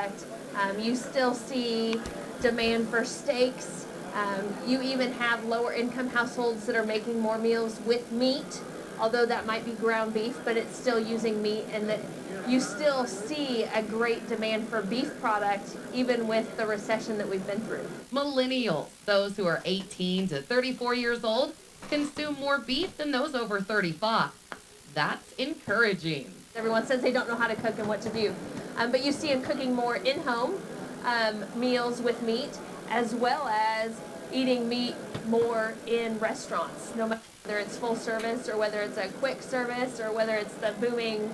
product. You still see demand for steaks. You even have lower income households that are making more meals with meat, although that might be ground beef, but it's still using meat, and that you still see a great demand for beef product even with the recession that we've been through. Millennials, those who are 18 to 34 years old, consume more beef than those over 35. That's encouraging. Everyone says they don't know how to cook and what to do, but you see them cooking more in-home meals with meat, as well as eating meat more in restaurants, no matter whether it's full service or whether it's a quick service or whether it's the booming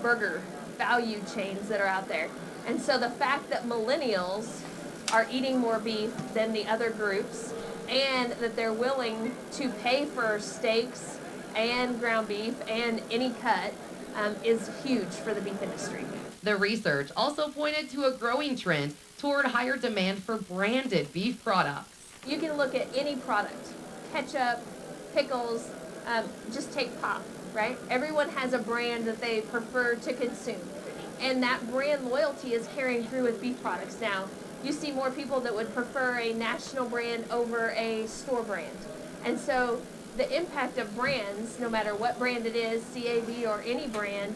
burger value chains that are out there. And so the fact that millennials are eating more beef than the other groups, and that they're willing to pay for steaks and ground beef and any cut is huge for the beef industry. The research also pointed to a growing trend toward higher demand for branded beef products. You can look at any product, ketchup, pickles, just take pop, right? Everyone has a brand that they prefer to consume. And that brand loyalty is carrying through with beef products now. You see more people that would prefer a national brand over a store brand. And so the impact of brands, no matter what brand it is, CAB or any brand,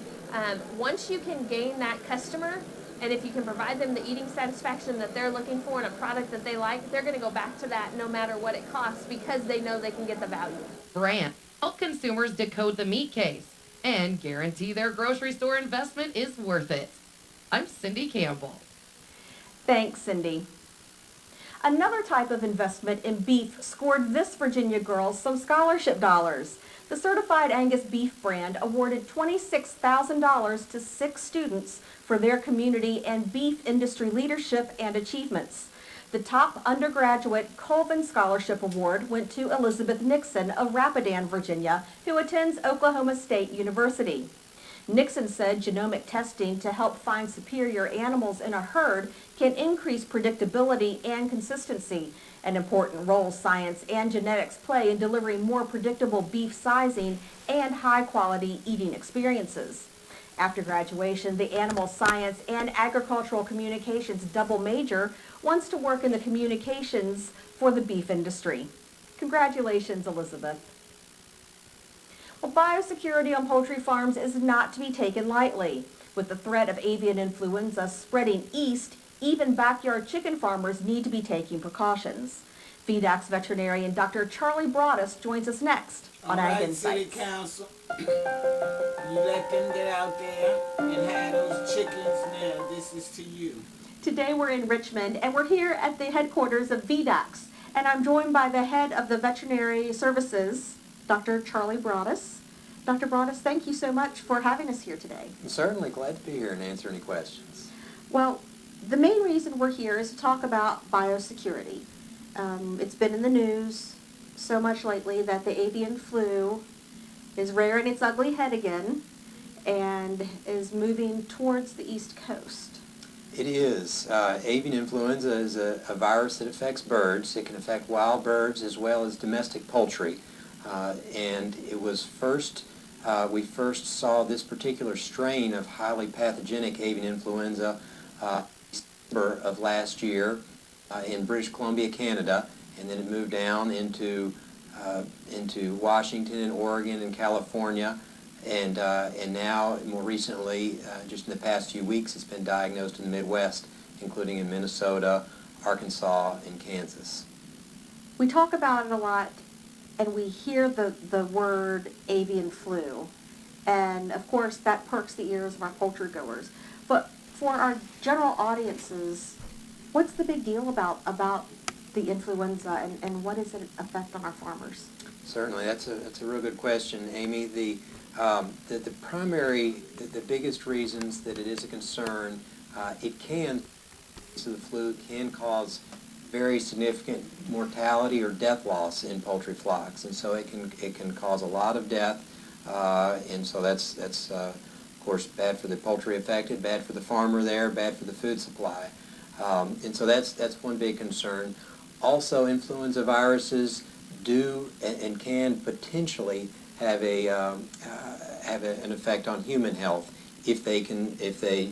once you can gain that customer, and if you can provide them the eating satisfaction that they're looking for in a product that they like, they're going to go back to that no matter what it costs because they know they can get the value. Brands help consumers decode the meat case and guarantee their grocery store investment is worth it. I'm Cindy Campbell. Thanks, Cindy. Another type of investment in beef scored this Virginia girl some scholarship dollars. The Certified Angus Beef brand awarded $26,000 to 6 students for their community and beef industry leadership and achievements. The top undergraduate Colvin Scholarship Award went to Elizabeth Nixon of Rapidan, Virginia, who attends Oklahoma State University. Nixon said genomic testing to help find superior animals in a herd can increase predictability and consistency, an important role science and genetics play in delivering more predictable beef sizing and high-quality eating experiences. After graduation, the Animal Science and Agricultural Communications double major wants to work in the communications for the beef industry. Congratulations, Elizabeth. Well, biosecurity on poultry farms is not to be taken lightly. With the threat of avian influenza spreading east, even backyard chicken farmers need to be taking precautions. VID00004 veterinarian Dr. Charlie Broaddus joins us next on Ag Insights. City Council, you let them get out there and have those chickens. Now, this is to you. Today we're in Richmond, and we're here at the headquarters of VID00004, and I'm joined by the head of the Veterinary Services, Dr. Charlie Broaddus. Dr. Broaddus, thank you so much for having us here today. I'm certainly glad to be here and answer any questions. Well, the main reason we're here is to talk about biosecurity. It's been in the news so much lately that the avian flu is rearing its ugly head again and is moving towards the East Coast. It is. Avian influenza is a virus that affects birds. It can affect wild birds as well as domestic poultry. And it was we first saw this particular strain of highly pathogenic avian influenza December of last year in British Columbia, Canada, and then it moved down into Washington and Oregon and California, and now more recently, just in the past few weeks, it's been diagnosed in the Midwest, including in Minnesota, Arkansas, and Kansas. We talk about it a lot, and we hear the word avian flu, and of course that perks the ears of our poultry goers. But for our general audiences, what's the big deal about the influenza, and what is its effect on our farmers? Certainly, that's a real good question, Amy. The biggest reasons that it is a concern, the flu can cause very significant mortality or death loss in poultry flocks, and so it can cause a lot of death, and so that's of course bad for the poultry affected, bad for the farmer there, bad for the food supply, and so that's one big concern. Also, influenza viruses do and can potentially have an effect on human health if they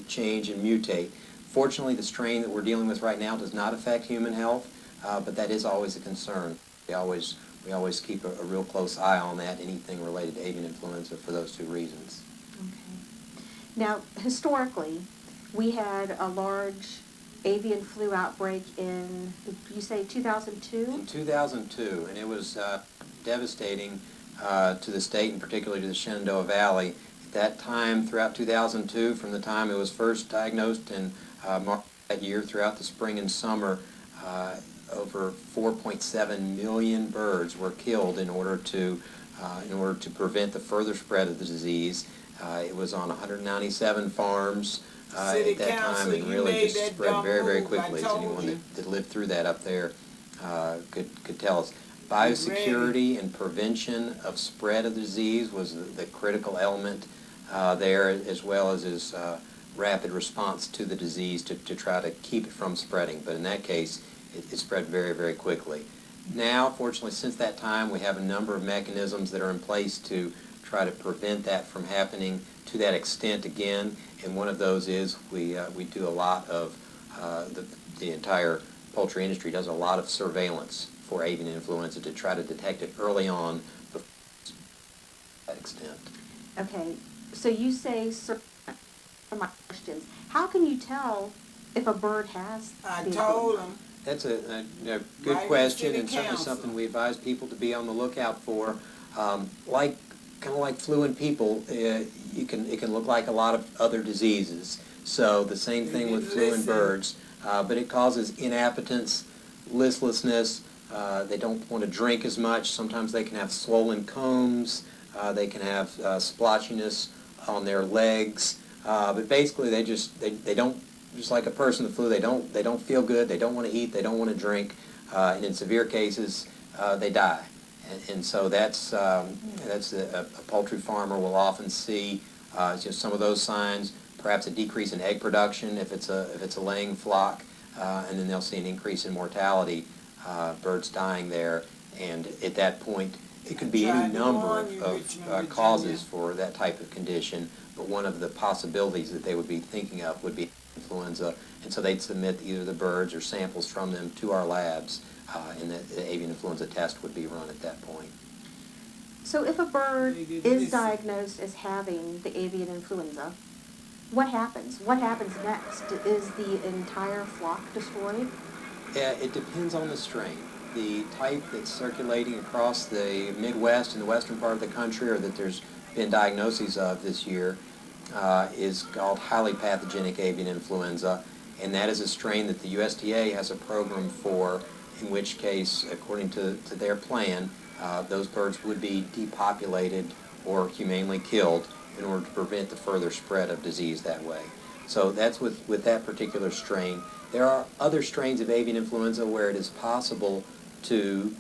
change and mutate. Fortunately, the strain that we're dealing with right now does not affect human health, but that is always a concern. We always keep a real close eye on that, anything related to avian influenza for those two reasons. Okay. Now, historically, we had a large avian flu outbreak in, you say 2002? In 2002, and it was devastating to the state and particularly to the Shenandoah Valley. At that time, throughout 2002, from the time it was first diagnosed in March that year, throughout the spring and summer, over 4.7 million birds were killed in order to prevent the further spread of the disease. It was on 197 farms at that time, and really just spread very, very quickly. As anyone that lived through that up there could tell us. Biosecurity and prevention of spread of the disease was the critical element there, as well as his rapid response to the disease to try to keep it from spreading. But in that case, it spread very, very quickly. Now, fortunately, since that time, we have a number of mechanisms that are in place to try to prevent that from happening to that extent again. And one of those is we do a lot of, the entire poultry industry does a lot of surveillance for avian influenza to try to detect it early on before that extent. Okay, so you say, for my questions, how can you tell if a bird has I the told influenza? him. That's a good Right, question, city and certainly council. something we advise people to be on the lookout for. Kind of like flu in people, it can look like a lot of other diseases. So the same thing with flu in Listen. birds, but it causes inappetence, listlessness. They don't want to drink as much. Sometimes they can have swollen combs. They can have splotchiness on their legs. But basically, they don't, just like a person with flu, they don't feel good. They don't want to eat. They don't want to drink. And in severe cases, they die. And so that's a poultry farmer will often see just some of those signs. Perhaps a decrease in egg production if it's a laying flock, and then they'll see an increase in mortality, birds dying there. And at that point, it could be any number of causes for that type of condition. But one of the possibilities that they would be thinking of would be influenza, and so they'd submit either the birds or samples from them to our labs, and the avian influenza test would be run at that point. So if a bird is diagnosed as having the avian influenza, what happens? What happens next? Is the entire flock destroyed? It depends on the strain. The type that's circulating across the Midwest and the western part of the country, or that there's been diagnoses of this year, is called highly pathogenic avian influenza, and that is a strain that the USDA has a program for, in which case, according to their plan, those birds would be depopulated or humanely killed in order to prevent the further spread of disease that way. So that's with that particular strain. There are other strains of avian influenza where it is possible to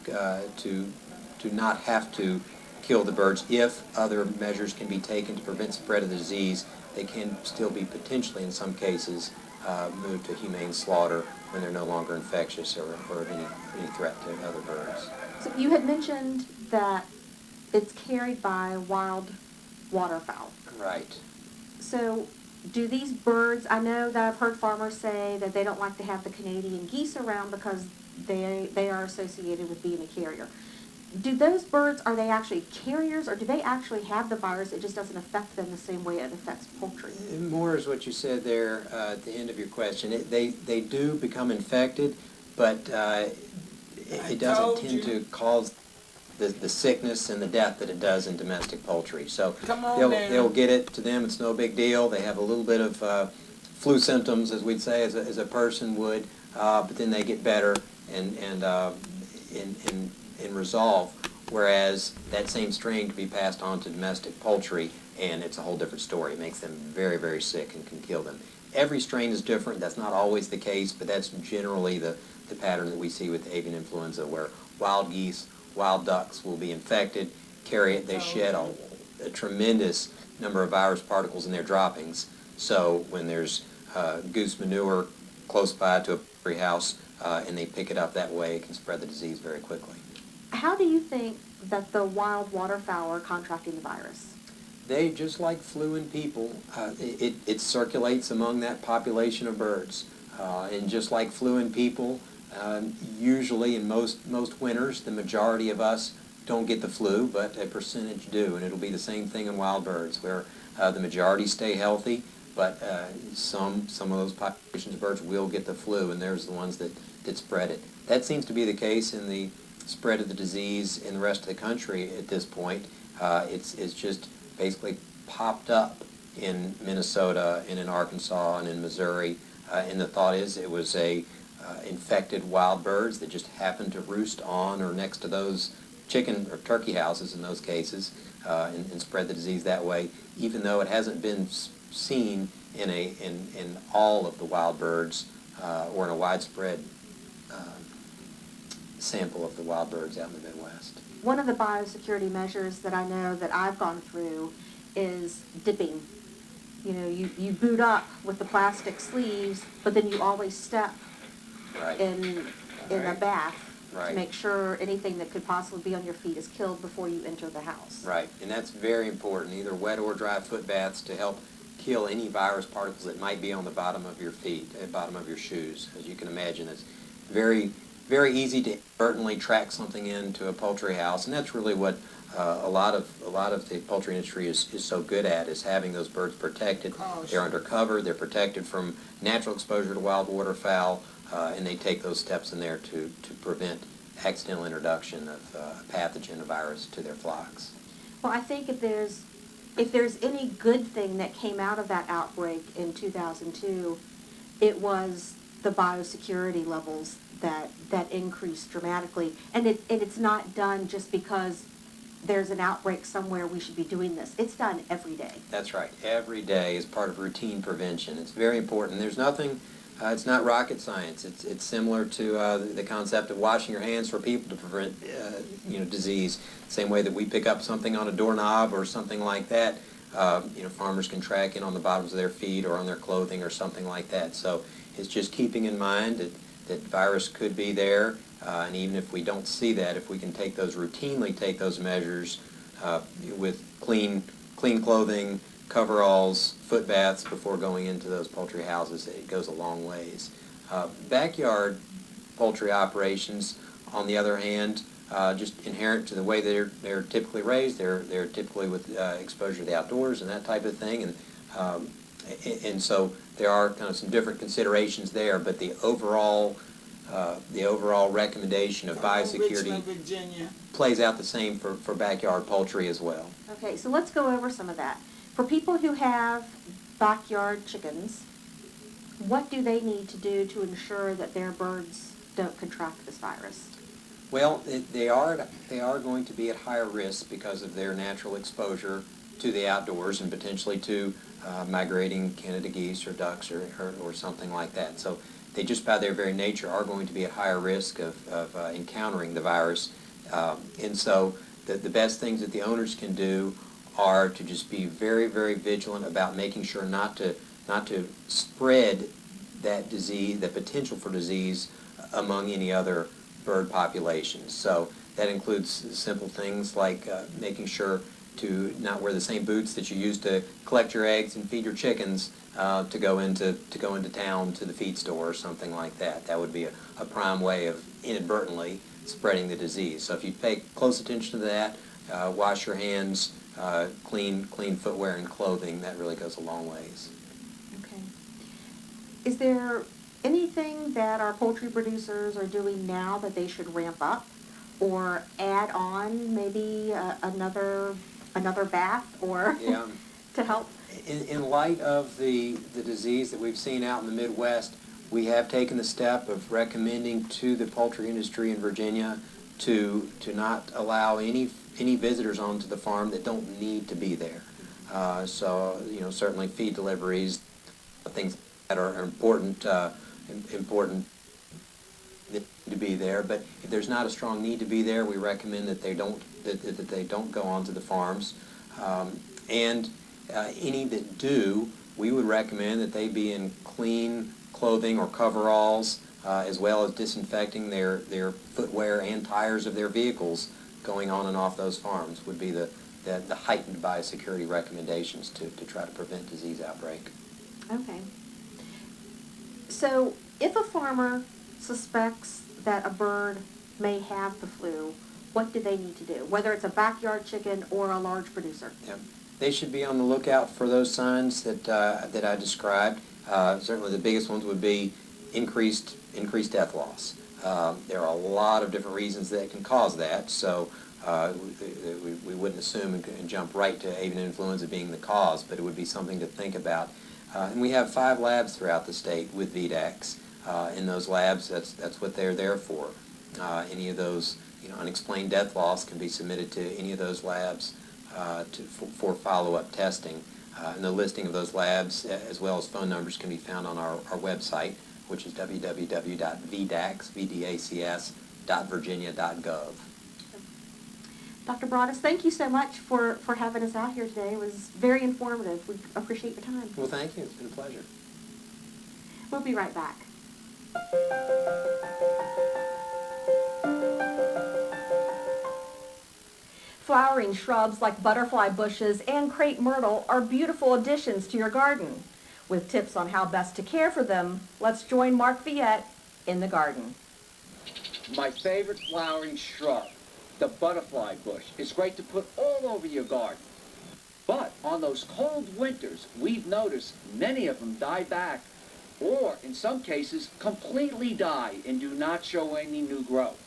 not have to kill the birds if other measures can be taken to prevent spread of the disease. They can still be potentially, in some cases, moved to humane slaughter when they're no longer infectious or of any threat to other birds. So you had mentioned that it's carried by wild waterfowl. Right. So do these birds, I know that I've heard farmers say that they don't like to have the Canadian geese around because they are associated with being a carrier. Do those birds, are they actually carriers, or do they actually have the virus? It just doesn't affect them the same way it affects poultry. More is what you said there at the end of your question. They do become infected, but it doesn't tend to cause the sickness and the death that it does in domestic poultry. So they'll get it. To them, it's no big deal. They have a little bit of flu symptoms, as we'd say, as a person would, but then they get better and resolve. Whereas that same strain can be passed on to domestic poultry, and it's a whole different story. It makes them very, very sick and can kill them. Every strain is different. That's not always the case, but that's generally the pattern that we see with avian influenza, where wild geese, wild ducks will be infected, carry it, they shed a tremendous number of virus particles in their droppings. So when there's goose manure close by to a poultry house and they pick it up that way, it can spread the disease very quickly. How do you think that the wild waterfowl are contracting the virus? They, just like flu in people, it circulates among that population of birds. And just like flu in people, usually in most winters, the majority of us don't get the flu, but a percentage do. And it'll be the same thing in wild birds, where the majority stay healthy, but some of those populations of birds will get the flu, and there's the ones that spread it. That seems to be the case in the spread of the disease in the rest of the country at this point. It's just basically popped up in Minnesota and in Arkansas and in Missouri, and the thought is it was infected wild birds that just happened to roost on or next to those chicken or turkey houses in those cases, and spread the disease that way, even though it hasn't been seen in all of the wild birds or in a widespread sample of the wild birds out in the Midwest. One of the biosecurity measures that I know that I've gone through is dipping. You know, you boot up with the plastic sleeves, but then you always step Right. in a bath Right. to make sure anything that could possibly be on your feet is killed before you enter the house. Right, and that's very important, either wet or dry foot baths to help kill any virus particles that might be on the bottom of your feet, at the bottom of your shoes. As you can imagine, it's very easy to inadvertently track something into a poultry house, and that's really what a lot of the poultry industry is so good at, is having those birds protected. They're under cover, they're protected from natural exposure to wild waterfowl, and they take those steps in there to prevent accidental introduction of a pathogen, a virus, to their flocks. Well, I think if there's any good thing that came out of that outbreak in 2002, it was the biosecurity levels that increased dramatically. And it's not done just because there's an outbreak somewhere we should be doing this. It's done every day. That's right. Every day is part of routine prevention. It's very important. There's nothing, it's not rocket science. It's similar to the concept of washing your hands for people to prevent disease. Same way that we pick up something on a doorknob or something like that, farmers can track it on the bottoms of their feet or on their clothing or something like that. So it's just keeping in mind that virus could be there, and even if we don't see that, if we can routinely take those measures with clean clothing, coveralls, foot baths before going into those poultry houses, it goes a long ways. Backyard poultry operations, on the other hand, just inherent to the way they're typically raised, they're typically with exposure to the outdoors and that type of thing, and so there are kind of some different considerations there, but the overall recommendation of biosecurity plays out the same for backyard poultry as well. Okay, so let's go over some of that. For people who have backyard chickens, what do they need to do to ensure that their birds don't contract this virus? Well, they are going to be at higher risk because of their natural exposure to the outdoors and potentially to migrating Canada geese or ducks or something like that. So they just by their very nature are going to be at higher risk of encountering the virus. And so the best things that the owners can do are to just be very, very vigilant about making sure not to spread that disease, the potential for disease, among any other bird populations. So that includes simple things like making sure to not wear the same boots that you use to collect your eggs and feed your chickens to go into town to the feed store or something like that. That would be a prime way of inadvertently spreading the disease. So if you pay close attention to that, wash your hands, clean footwear and clothing, that really goes a long ways. Okay. Is there anything that our poultry producers are doing now that they should ramp up or add on, maybe another bath or Yeah. to help? In light of the disease that we've seen out in the Midwest, we have taken the step of recommending to the poultry industry in Virginia to not allow any visitors onto the farm that don't need to be there. So certainly feed deliveries, things that are important to be there. But if there's not a strong need to be there, we recommend that they don't go onto the farms. And any that do, we would recommend that they be in clean clothing or coveralls, as well as disinfecting their footwear and tires of their vehicles going on and off those farms would be the the heightened biosecurity recommendations to try to prevent disease outbreak. Okay. So if a farmer suspects that a bird may have the flu, what do they need to do, whether it's a backyard chicken or a large producer? Yeah. They should be on the lookout for those signs that I described. Certainly the biggest ones would be increased death loss. There are a lot of different reasons that can cause that, so we wouldn't assume and jump right to avian influenza being the cause, but it would be something to think about. And we have 5 labs throughout the state with VID00004. In those labs, that's what they're there for. Any of those unexplained death loss can be submitted to any of those labs for follow-up testing. And the listing of those labs, as well as phone numbers, can be found on our website, which is www.vidacs.virginia.gov. Dr. Broadus, thank you so much for having us out here today. It was very informative. We appreciate your time. Well, thank you. It's been a pleasure. We'll be right back. Flowering shrubs like butterfly bushes and crepe myrtle are beautiful additions to your garden. With tips on how best to care for them, let's join Mark Viette in the garden. My favorite flowering shrub, the butterfly bush. It's great to put all over your garden. But on those cold winters, we've noticed many of them die back, or in some cases completely die and do not show any new growth.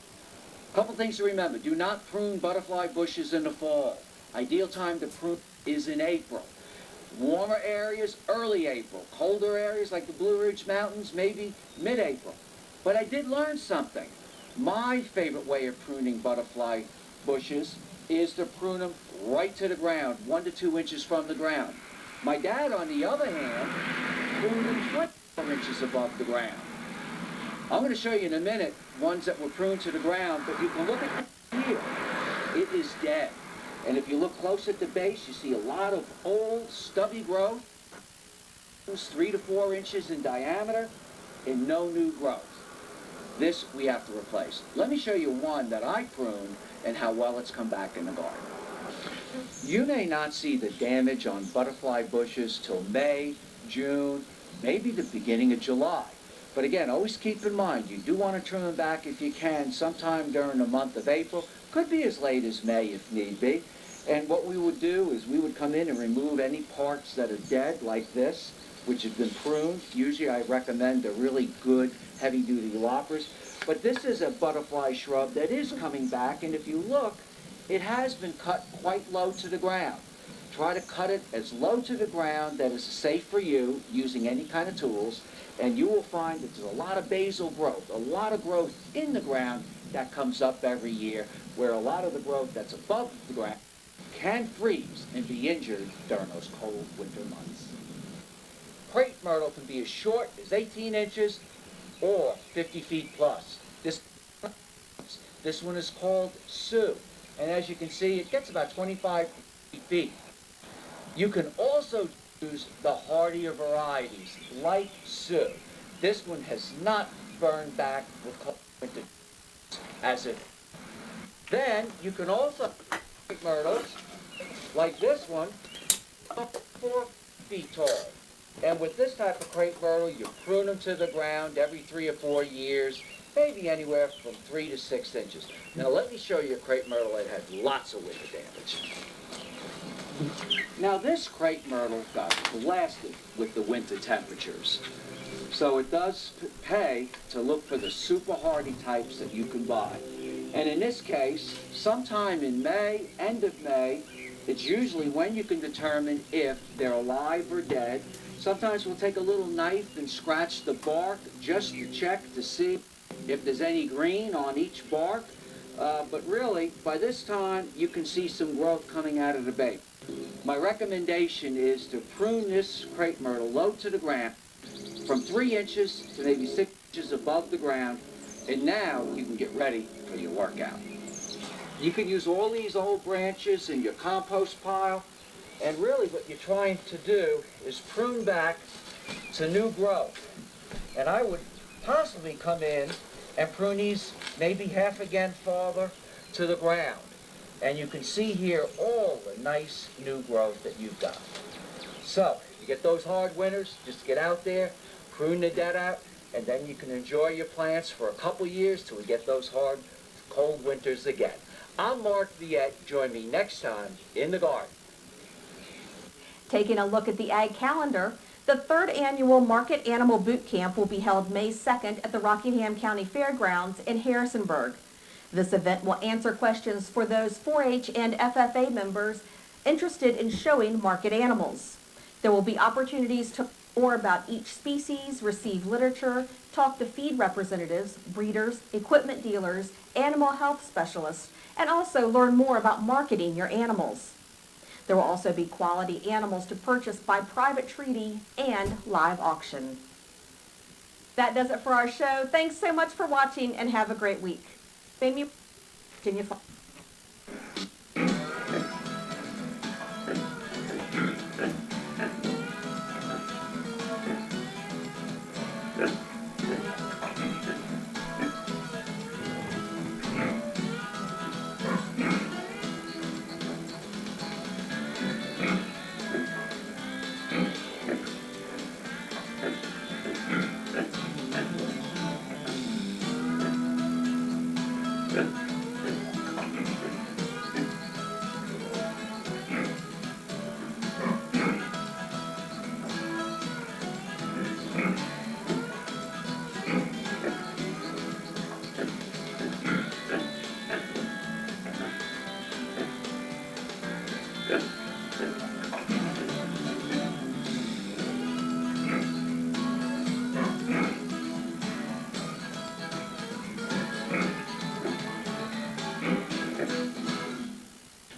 A couple things to remember. Do not prune butterfly bushes in the fall. Ideal time to prune is in April. Warmer areas, early April. Colder areas like the Blue Ridge Mountains, maybe mid-April. But I did learn something. My favorite way of pruning butterfly bushes is to prune them right to the ground, 1 to 2 inches from the ground. My dad, on the other hand, pruned them 24 inches above the ground. I'm going to show you in a minute ones that were pruned to the ground, but you can look at it here. It is dead. And if you look close at the base, you see a lot of old, stubby growth, 3 to 4 inches in diameter, and no new growth. This we have to replace. Let me show you one that I pruned and how well it's come back in the garden. You may not see the damage on butterfly bushes till May, June, maybe the beginning of July. But again, always keep in mind, you do want to trim them back if you can sometime during the month of April. Could be as late as May if need be. And what we would do is we would come in and remove any parts that are dead, like this, which have been pruned. Usually I recommend a really good heavy-duty loppers. But this is a butterfly shrub that is coming back, and if you look, it has been cut quite low to the ground. Try to cut it as low to the ground that is safe for you, using any kind of tools, and you will find that there's a lot of basal growth, a lot of growth in the ground that comes up every year, where a lot of the growth that's above the ground can freeze and be injured during those cold winter months. Crepe myrtle can be as short as 18 inches or 50 feet plus. This one is called Sioux, and as you can see, it gets about 25 feet. You can also use the hardier varieties, like Sioux. This one has not burned back with cold winter as it. Then you can also crepe myrtles, like this one, up 4 feet tall. And with this type of crepe myrtle, you prune them to the ground every 3 or 4 years, maybe anywhere from 3 to 6 inches. Now let me show you a crepe myrtle that had lots of winter damage. Now this crepe myrtle got blasted with the winter temperatures. So it does pay to look for the super hardy types that you can buy. And in this case, sometime in May, end of May, it's usually when you can determine if they're alive or dead. Sometimes we'll take a little knife and scratch the bark just to check to see if there's any green on each bark. But really, by this time, you can see some growth coming out of the base. My recommendation is to prune this crepe myrtle low to the ground from 3 inches to maybe 6 inches above the ground, and now you can get ready for your workout. You can use all these old branches in your compost pile, and really what you're trying to do is prune back to new growth. And I would possibly come in and prune these maybe half again farther to the ground. And you can see here all the nice new growth that you've got. So, you get those hard winters, just get out there, prune the dead out, and then you can enjoy your plants for a couple years till we get those hard, cold winters again. I'm Mark Viette. Join me next time in the garden. Taking a look at the ag calendar, the third annual Market Animal Boot Camp will be held May 2nd at the Rockingham County Fairgrounds in Harrisonburg. This event will answer questions for those 4-H and FFA members interested in showing market animals. There will be opportunities to learn more about each species, receive literature, talk to feed representatives, breeders, equipment dealers, animal health specialists, and also learn more about marketing your animals. There will also be quality animals to purchase by private treaty and live auction. That does it for our show. Thanks so much for watching and have a great week. Virginia Farm.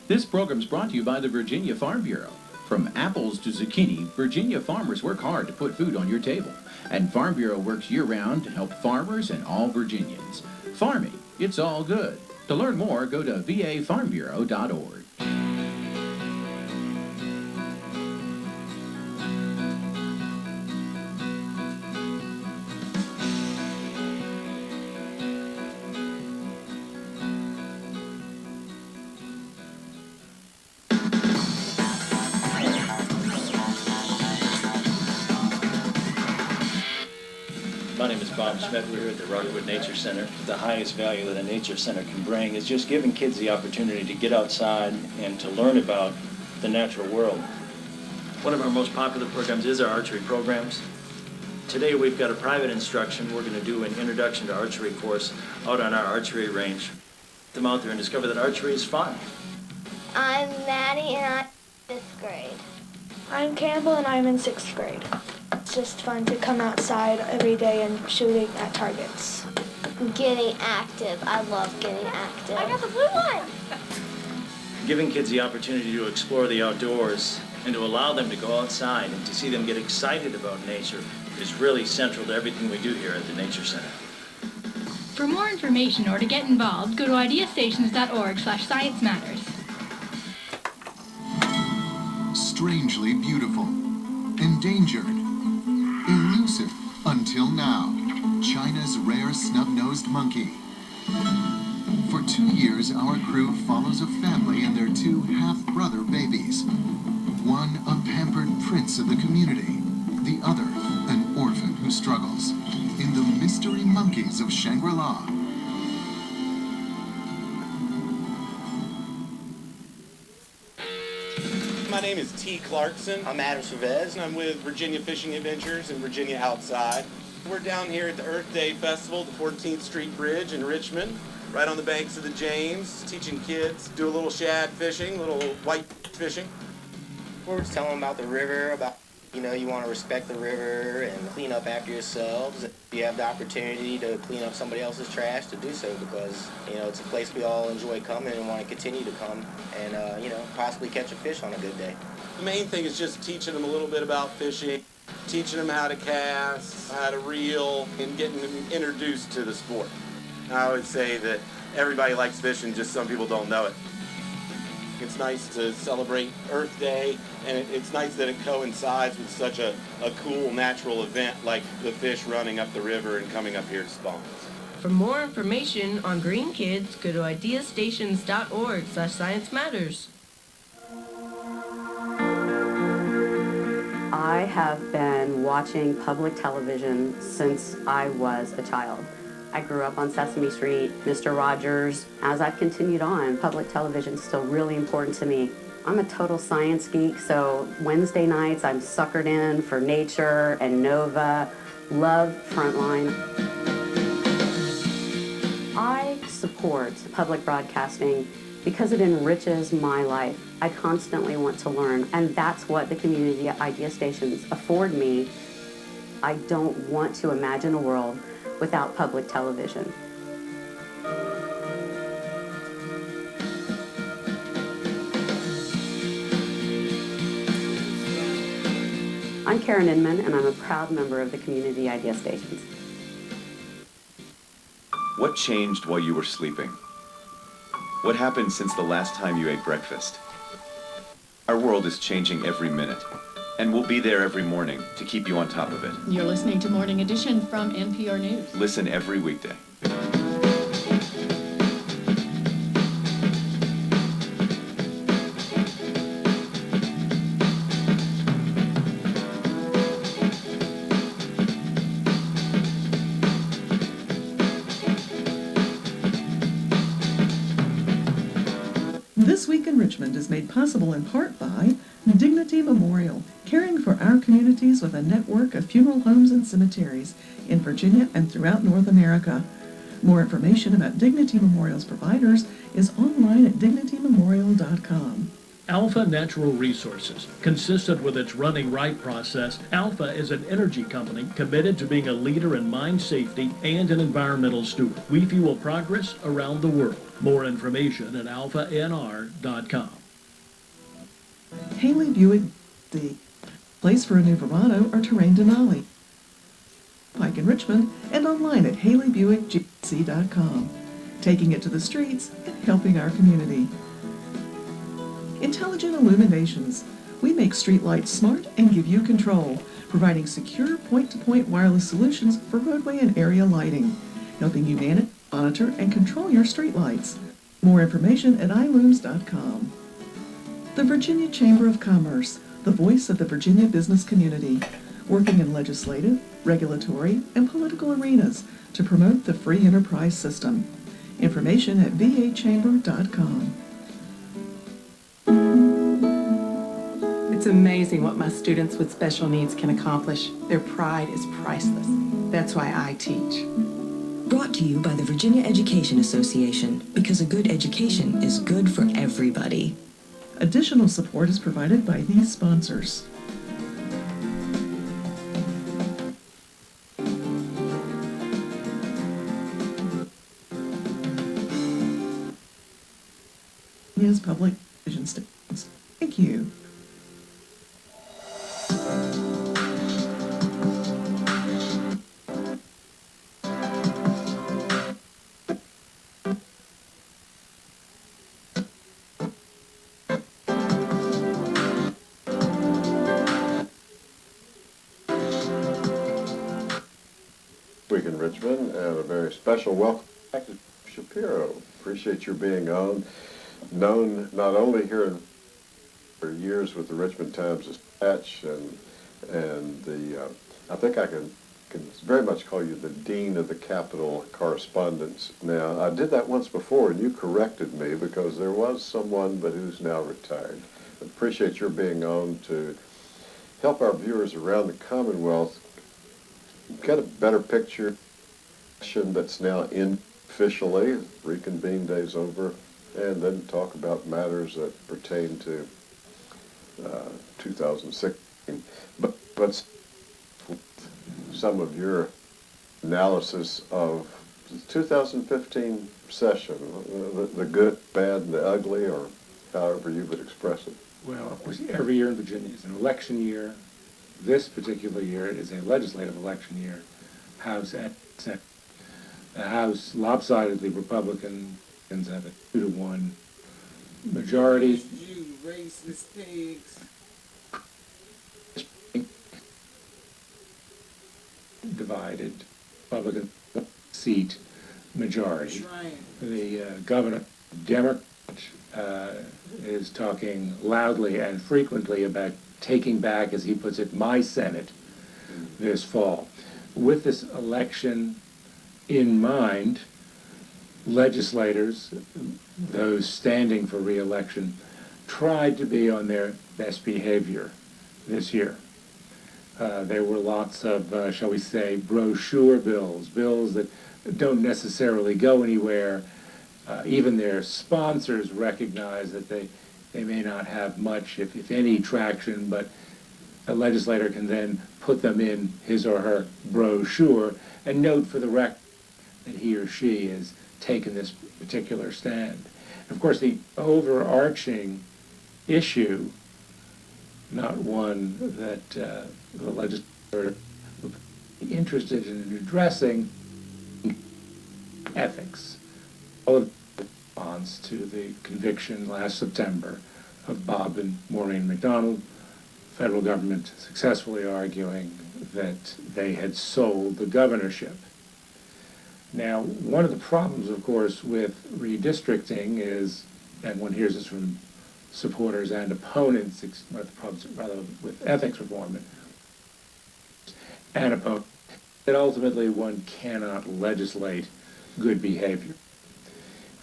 This program is brought to you by the Virginia Farm Bureau. From apples to zucchini, Virginia farmers work hard to put food on your table. And Farm Bureau works year-round to help farmers and all Virginians. Farming, it's all good. To learn more, go to vafarmbureau.org. My name is Bob Schmidt. We're here at the Rockwood Nature Center. The highest value that a nature center can bring is just giving kids the opportunity to get outside and to learn about the natural world. One of our most popular programs is our archery programs. Today we've got a private instruction. We're going to do an introduction to archery course out on our archery range. Get them out there and discover that archery is fun. I'm Maddie and I'm in 5th grade. I'm Campbell and I'm in 6th grade. It's just fun to come outside every day and shooting at targets. Getting active. I love getting active. I got the blue one! Giving kids the opportunity to explore the outdoors and to allow them to go outside and to see them get excited about nature is really central to everything we do here at the Nature Center. For more information or to get involved, go to ideastations.org/Science Matters. Strangely beautiful, endangered, elusive until now, China's rare snub-nosed monkey. For 2 years, our crew follows a family and their 2 half-brother babies. One a pampered prince of the community, the other an orphan who struggles in the mystery monkeys of Shangri-La. My name is T. Clarkson. I'm Adam Chavez, and I'm with Virginia Fishing Adventures and Virginia Outside. We're down here at the Earth Day Festival, the 14th Street Bridge in Richmond, right on the banks of the James, teaching kids, do a little shad fishing, a little white fishing. We're just telling them about the river, about, you know, you want to respect the river and clean up after yourselves. If you have the opportunity to clean up somebody else's trash, to do so, because, you know, it's a place we all enjoy coming and want to continue to come and, you know, possibly catch a fish on a good day. The main thing is just teaching them a little bit about fishing, teaching them how to cast, how to reel, and getting them introduced to the sport. I would say that everybody likes fishing, just some people don't know it. It's nice to celebrate Earth Day, and it's nice that it coincides with such a cool natural event like the fish running up the river and coming up here to spawn. For more information on Green Kids, go to ideastations.org/Science Matters. I have been watching public television since I was a child. I grew up on Sesame Street, Mr. Rogers. As I've continued on, public television is still really important to me. I'm a total science geek, so Wednesday nights I'm suckered in for Nature and Nova. Love Frontline. I support public broadcasting because it enriches my life. I constantly want to learn, and that's what the community idea stations afford me. I don't want to imagine a world without public television. I'm Karen Inman, and I'm a proud member of the Community Idea Stations. What changed while you were sleeping? What happened since the last time you ate breakfast? Our world is changing every minute, and we'll be there every morning to keep you on top of it. You're listening to Morning Edition from NPR News. Listen every weekday. This Week in Richmond is made possible in part by Dignity Memorial, caring for our communities with a network of funeral homes and cemeteries in Virginia and throughout North America. More information about Dignity Memorial's providers is online at dignitymemorial.com. Alpha Natural Resources. Consistent with its Running Right process, Alpha is an energy company committed to being a leader in mine safety and an environmental steward. We fuel progress around the world. More information at alphanr.com. Haley Buick, the place for a new Verano or Terrain Denali. Pike in Richmond and online at haleybuickgc.com. Taking it to the streets and helping our community. Intelligent Illuminations. We make streetlights smart and give you control, providing secure point-to-point wireless solutions for roadway and area lighting, helping you manage, monitor, and control your streetlights. More information at ilooms.com. The Virginia Chamber of Commerce, the voice of the Virginia business community, working in legislative, regulatory, and political arenas to promote the free enterprise system. Information at vachamber.com. It's amazing what my students with special needs can accomplish. Their pride is priceless. That's why I teach. Brought to you by the Virginia Education Association, because a good education is good for everybody. Additional support is provided by these sponsors. Virginia's public television stations. Thank you. Week in Richmond, and a very special welcome back to Shapiro. Appreciate your being on. Known not only here for years with the Richmond Times-Dispatch and the I think I can very much call you the Dean of the Capitol Correspondence. Now, I did that once before, and you corrected me because there was someone, but who's now retired. Appreciate your being on to help our viewers around the Commonwealth get a better picture that's now in officially, reconvene days over, and then talk about matters that pertain to 2016. But some of your analysis of the 2015 session, the good, bad, and the ugly, or however you would express it. Well, of course, every year in Virginia is an election year. This particular year is a legislative election year. The House lopsidedly Republicans have a 2-to-1 majority. You racist pigs. Divided Republican seat. majority. Right. The governor, Democrat, is talking loudly and frequently about taking back, as he puts it, my Senate this fall. With this election in mind, legislators, those standing for re-election, tried to be on their best behavior this year. There were lots of, shall we say, brochure bills, bills that don't necessarily go anywhere. Even their sponsors recognize that they may not have much, if any, traction, but a legislator can then put them in his or her brochure and note for the record that he or she has taken this particular stand. Of course, the overarching issue, not one that the legislature would be interested in addressing, ethics. All of the response to the conviction last September of Bob and Maureen McDonald, federal government successfully arguing that they had sold the governorship. Now, one of the problems, of course, with redistricting is, and one hears this from supporters and opponents, one of the problems rather with ethics reform and opponents, that ultimately one cannot legislate good behavior.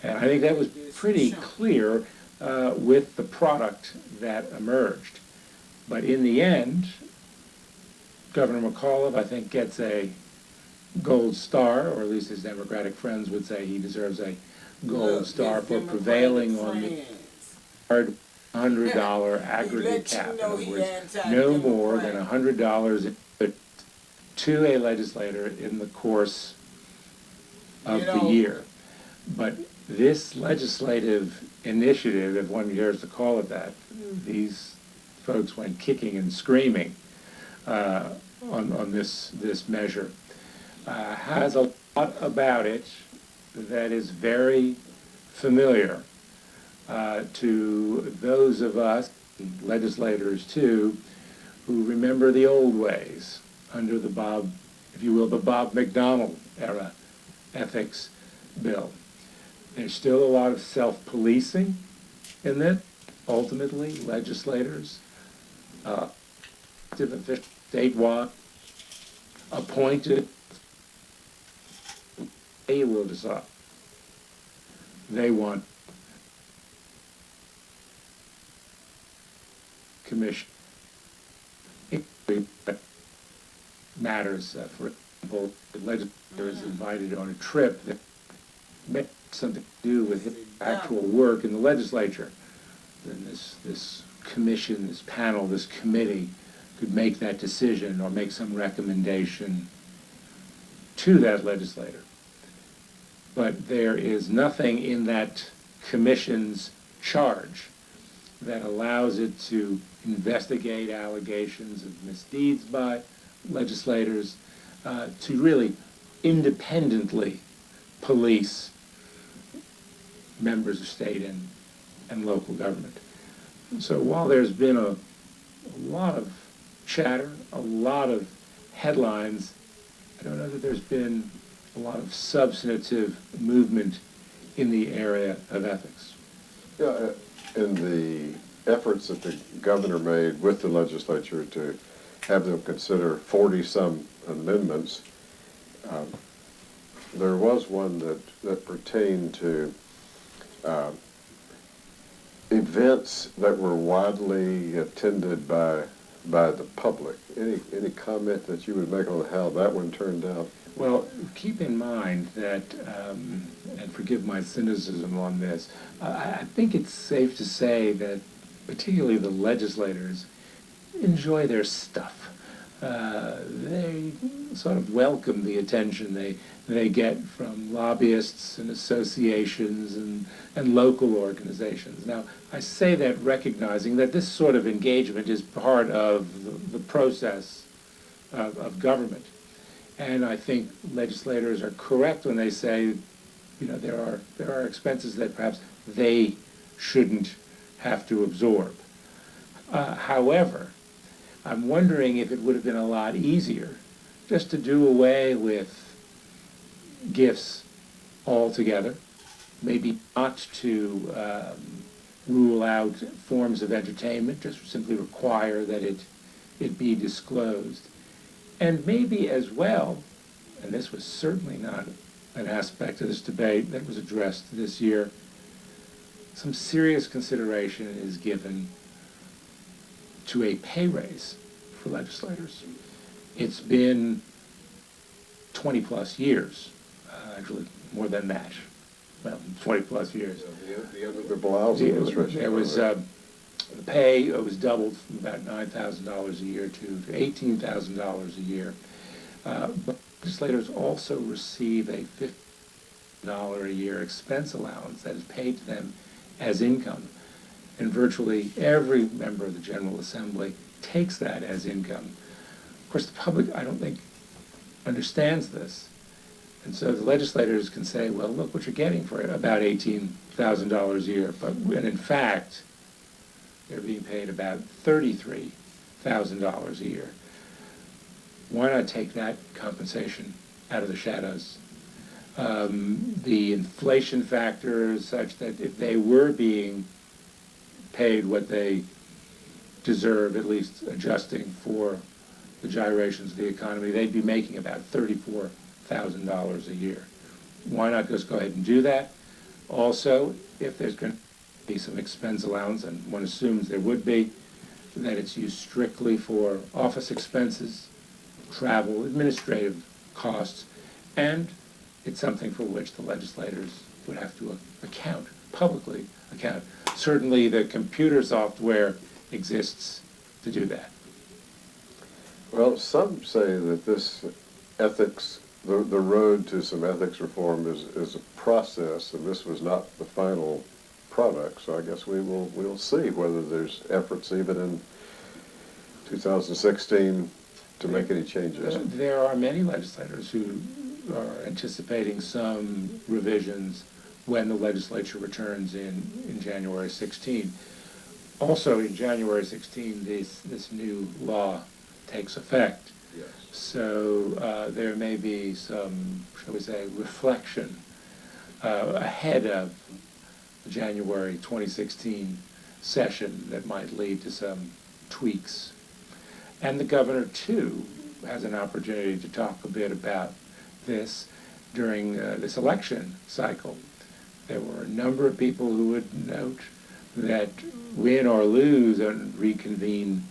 And I think that was pretty clear with the product that emerged. But in the end, Governor McAuliffe, I think, gets a gold star, or at least his Democratic friends would say he deserves a gold star for prevailing on the $100 aggregate cap. In other words, no more than $100 to a legislator in the course of the year. But this legislative initiative, if one dares to call it that, these folks went kicking and screaming on this measure, has a lot about it that is very familiar to those of us, legislators too, who remember the old ways under the Bob, if you will, the Bob McDonald era ethics bill. There's still a lot of self-policing in that. Ultimately, legislators, statewide, appointed, they will decide. They want commission. Matters, for example, the legislator is invited on a trip that may something to do with his actual work in the legislature. Then this commission, this panel, this committee could make that decision or make some recommendation to that legislator. But there is nothing in that commission's charge that allows it to investigate allegations of misdeeds by legislators, to really independently police members of state and local government. So while there's been a lot of chatter, a lot of headlines, I don't know that there's been a lot of substantive movement in the area of ethics. Yeah, in the efforts that the governor made with the legislature to have them consider 40-some amendments, there was one that pertained to events that were widely attended by the public. Any comment that you would make on how that one turned out? Well, keep in mind that, and forgive my cynicism on this, I think it's safe to say that particularly the legislators enjoy their stuff. They sort of welcome the attention they get from lobbyists and associations and local organizations. Now, I say that recognizing that this sort of engagement is part of the process of government. And I think legislators are correct when they say, you know, there are expenses that perhaps they shouldn't have to absorb. However, I'm wondering if it would have been a lot easier just to do away with gifts altogether, maybe not to rule out forms of entertainment, just simply require that it be disclosed. And maybe as well, and this was certainly not an aspect of this debate that was addressed this year, some serious consideration is given to a pay raise for legislators. It's been 20 plus years, actually more than that. Well, 20 plus years. The end of the blouse administration. There was the pay was doubled from about $9,000 a year to $18,000 a year. But legislators also receive a $50 a year expense allowance that is paid to them as income. And virtually every member of the General Assembly takes that as income. Of course, the public, I don't think, understands this. And so the legislators can say, well, look what you're getting for about $18,000 a year. And in fact, they're being paid about $33,000 a year. Why not take that compensation out of the shadows? The inflation factor is such that if they were being paid what they deserve, at least adjusting for the gyrations of the economy, they'd be making about $34,000 a year. Why not just go ahead and do that? Also, if there's going to be some expense allowance, and one assumes there would be, that it's used strictly for office expenses, travel, administrative costs, and it's something for which the legislators would have to account, publicly account. Certainly the computer software exists to do that. Well, some say that this ethics, the road to some ethics reform is a process, and this was not the final product. So I guess we'll see whether there's efforts even in 2016 to make any changes. There are many legislators who are anticipating some revisions when the legislature returns in January 16. Also in January 16, this new law takes effect. Yes. So there may be some, shall we say, reflection ahead of the January 2016 session that might lead to some tweaks. And the governor, too, has an opportunity to talk a bit about this during this election cycle. There were a number of people who would note that win or lose on reconvene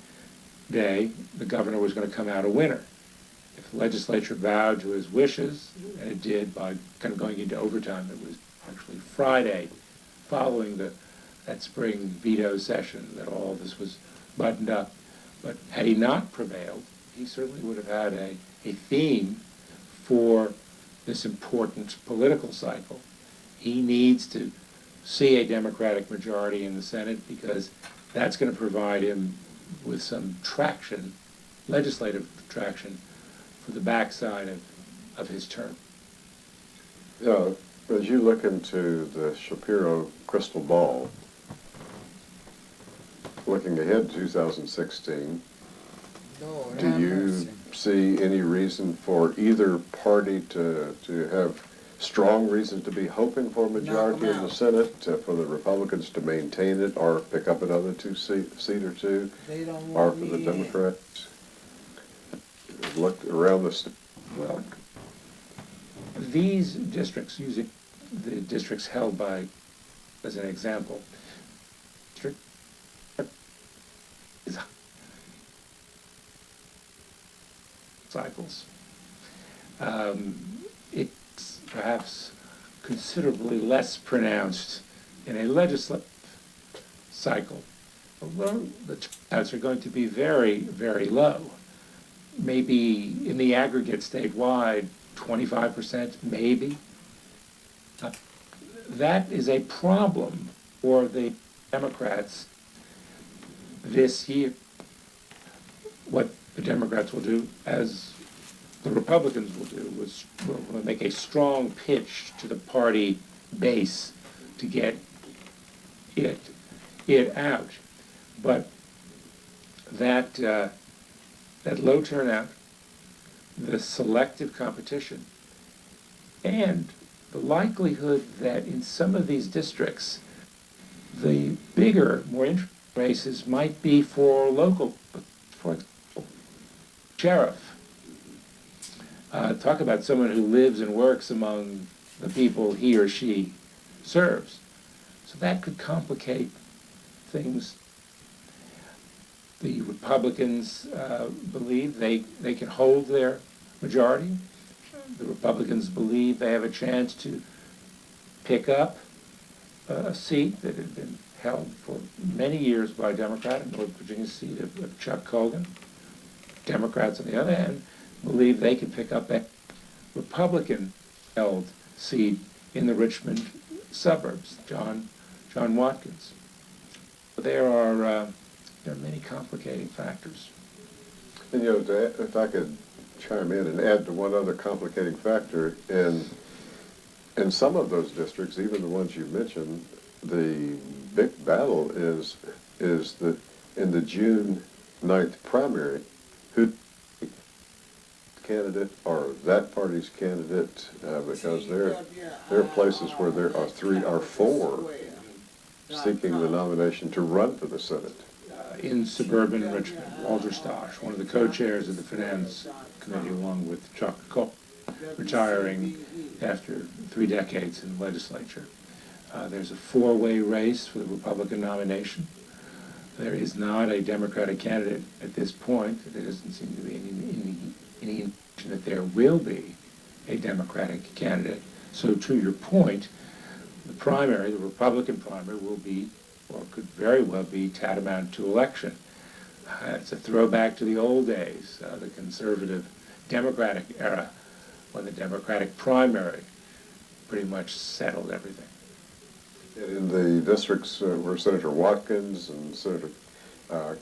day, the governor was going to come out a winner. If the legislature bowed to his wishes, and it did by kind of going into overtime, it was actually Friday following that spring veto session that all this was buttoned up. But had he not prevailed, he certainly would have had a theme for this important political cycle. He needs to see a Democratic majority in the Senate because that's going to provide him with some traction, legislative traction, for the backside of his term. Yeah, as you look into the Shapiro crystal ball, looking ahead to 2016, do you see any reason for either party to have strong reasons to be hoping for a majority in the Senate, for the Republicans to maintain it or pick up another seat or two, or for the Democrats? Look around the Well, these districts, using the districts held by, as an example, is cycles. It's perhaps considerably less pronounced in a legislative cycle, although the turnouts are going to be very, very low. Maybe in the aggregate statewide, 25%, maybe. That is a problem for the Democrats this year. What the Democrats will do, as the Republicans will do, is will make a strong pitch to the party base to get it out. But that low turnout, the selective competition, and the likelihood that in some of these districts, the bigger, more interesting races might be for local, for example, sheriff. Talk about someone who lives and works among the people he or she serves. So that could complicate things. The Republicans believe they can hold their majority. The Republicans believe they have a chance to pick up a seat that had been held for many years by a Democrat, in North Virginia seat of Chuck Colgan. Democrats, on the other hand, believe they can pick up a Republican-held seat in the Richmond suburbs, John Watkins. There are many complicating factors. And if I could chime in and add to one other complicating factor, in some of those districts, even the ones you mentioned, the big battle is that in the June 9th primary, who candidate or that party's candidate, because there are places where there are 3 or 4 seeking the nomination to run for the Senate. In suburban Richmond, Walter Stosh, one of the co-chairs of the Finance Committee, along with Chuck Colgan, retiring after 3 decades in the legislature. There's a 4-way race for the Republican nomination. There is not a Democratic candidate at this point. There doesn't seem to be any indication that there will be a Democratic candidate. So to your point, the primary, the Republican primary, will be, or could very well be, tantamount to election. It's a throwback to the old days, the conservative Democratic era, when the Democratic primary pretty much settled everything. In the districts where Senator Watkins and Senator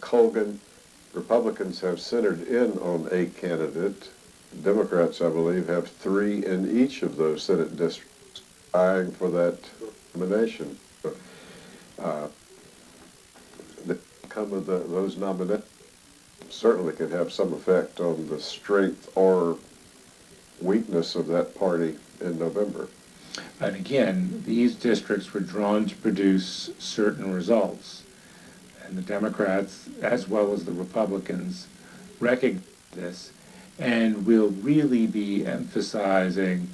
Colgan, Republicans have centered in on a candidate. Democrats, I believe, have 3 in each of those Senate districts vying for that nomination. The outcome of those nominations certainly could have some effect on the strength or weakness of that party in November. And again, these districts were drawn to produce certain results. And the Democrats, as well as the Republicans, recognize this and will really be emphasizing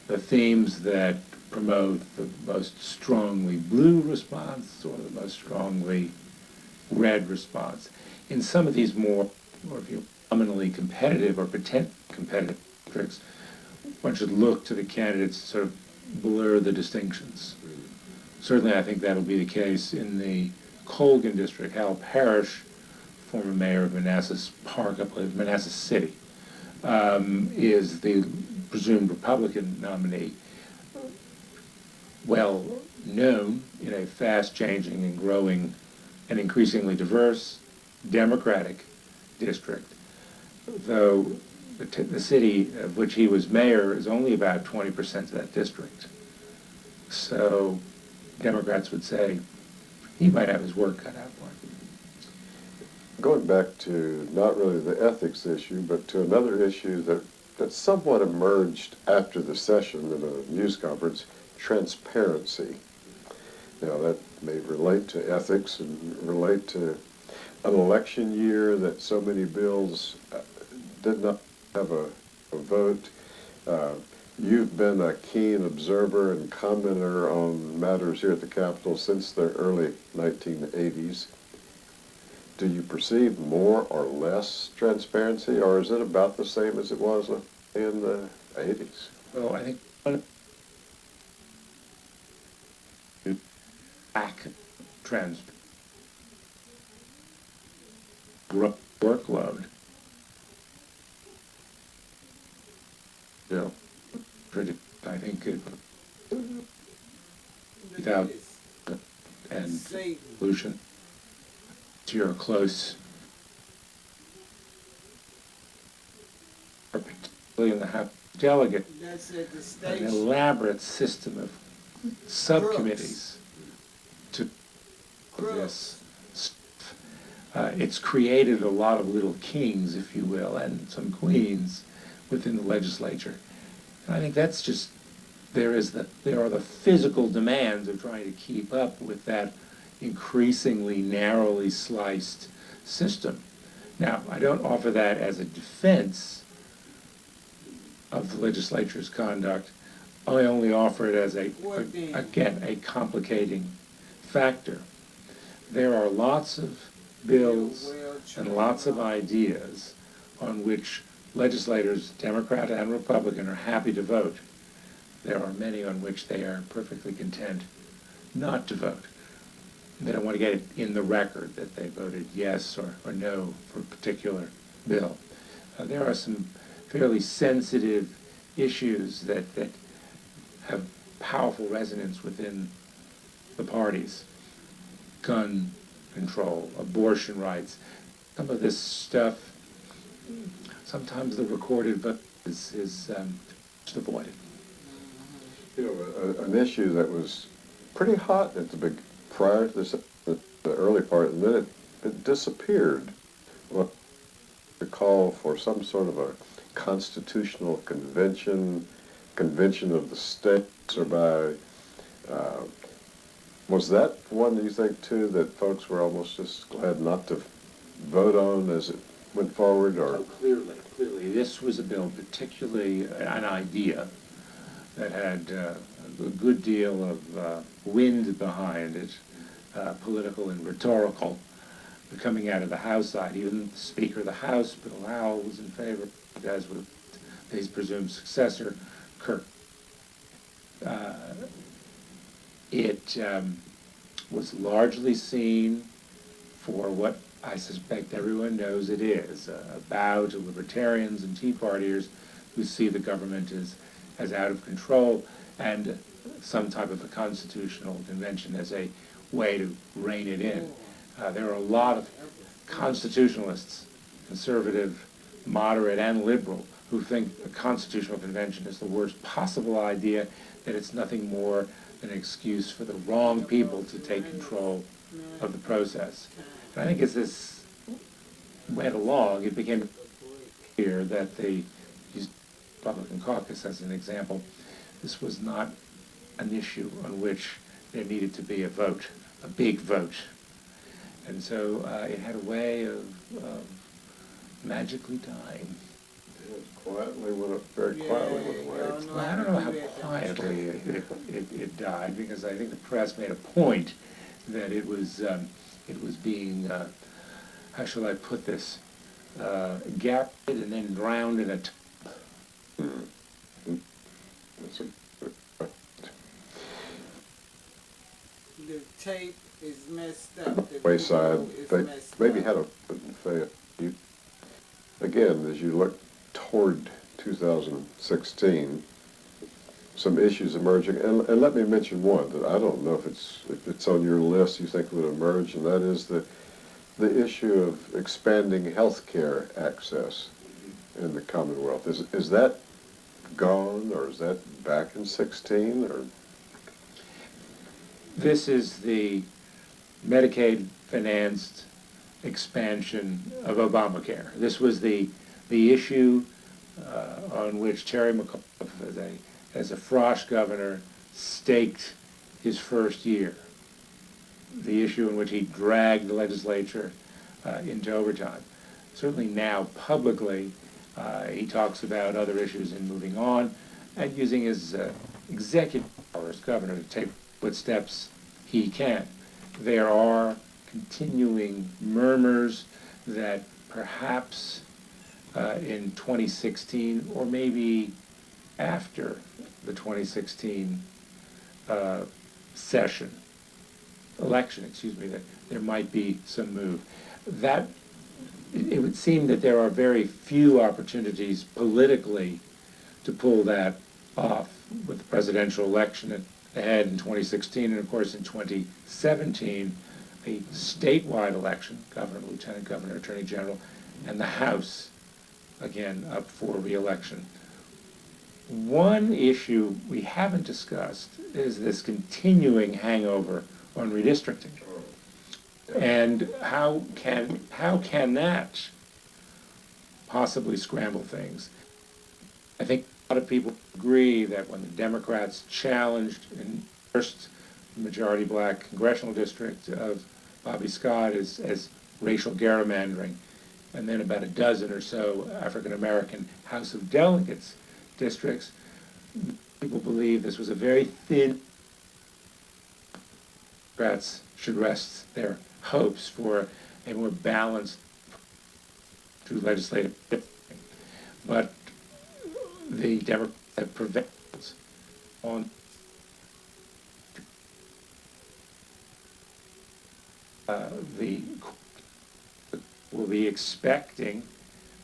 the themes that promote the most strongly blue response or the most strongly red response. In some of these more nominally competitive or pretend competitive districts, one should look to the candidates to sort of blur the distinctions. Certainly I think that'll be the case in the Colgan district. Hal Parrish, former mayor of Manassas Park, I believe, Manassas City, is the presumed Republican nominee, well known in a fast-changing and growing and increasingly diverse Democratic district, though the city of which he was mayor is only about 20% of that district. So Democrats would say he might have his work cut out for him. Going back to not really the ethics issue, but to another issue that somewhat emerged after the session in a news conference, transparency. Now that may relate to ethics and relate to an election year that so many bills did not have a vote. You've been a keen observer and commenter on matters here at the Capitol since the early 1980s. Do you perceive more or less transparency, or is it about the same as it was in the 80s? Well, I think back trends, workload. Bill, I think without and solution to your close, particularly in the House delegate, an elaborate system of subcommittees to this stuff. It's created a lot of little kings, if you will, and some queens within the legislature. And I think that's just there are the physical demands of trying to keep up with that increasingly narrowly sliced system. Now, I don't offer that as a defense of the legislature's conduct. I only offer it as again, a complicating factor. There are lots of bills and lots of ideas on which legislators, Democrat and Republican, are happy to vote. There are many on which they are perfectly content not to vote. They don't want to get it in the record that they voted yes or no for a particular bill. There are some fairly sensitive issues that have powerful resonance within the parties. Gun control, abortion rights, some of this stuff, sometimes the recorded vote is avoided. You know, an issue that was pretty hot at the prior to this, the early part, and then it disappeared. Well, the call for some sort of a constitutional convention of the states, or by, was that one you think too that folks were almost just glad not to vote on as it went forward, or? Oh, clearly. This was a bill, particularly an idea that had a good deal of wind behind it, political and rhetorical, coming out of the House side. Even the Speaker of the House, Bill Howell, was in favor, as with his presumed successor, Kirk. It was largely seen for what I suspect everyone knows it is, a bow to libertarians and Tea Partiers who see the government as out of control, and some type of a constitutional convention as a way to rein it in. There are a lot of constitutionalists, conservative, moderate, and liberal, who think a constitutional convention is the worst possible idea, that it's nothing more than an excuse for the wrong people to take control of the process. And I think as this went along, it became clear that the Republican caucus, as an example, this was not an issue on which there needed to be a vote, a big vote. And so it had a way of magically dying. Very quietly went away. Well, I don't know how quietly it died, because I think the press made a point that it was being, how shall I put this, garroted and then drowned in a The tape is messed up. The wayside. They maybe had again, as you look toward 2016, some issues emerging, and let me mention one that I don't know if it's on your list you think would emerge, and that is the issue of expanding health care access in the Commonwealth. Is that gone, or is that back in 16, or? This is the Medicaid-financed expansion of Obamacare. This was the issue on which Terry McAuliffe, as a Frosh governor, staked his first year. The issue in which he dragged the legislature into overtime. Certainly now, publicly, he talks about other issues in moving on, and using his executive power as governor to take what steps he can. There are continuing murmurs that perhaps in 2016, or maybe after the 2016 election, that there might be some move. That it would seem that there are very few opportunities politically to pull that off, with the presidential election ahead in 2016, and of course in 2017, a statewide election, governor, lieutenant governor, attorney general, and the House, again, up for re-election. One issue we haven't discussed is this continuing hangover on redistricting. And how can that possibly scramble things? I think A lot of people agree that when the Democrats challenged in first majority black congressional district of Bobby Scott as racial gerrymandering, and then about a dozen or so African American House of Delegates districts, people believe this was a very thin. Democrats should rest their hopes for a more balanced through legislative, but the Democrats have prevailed on the will be expecting,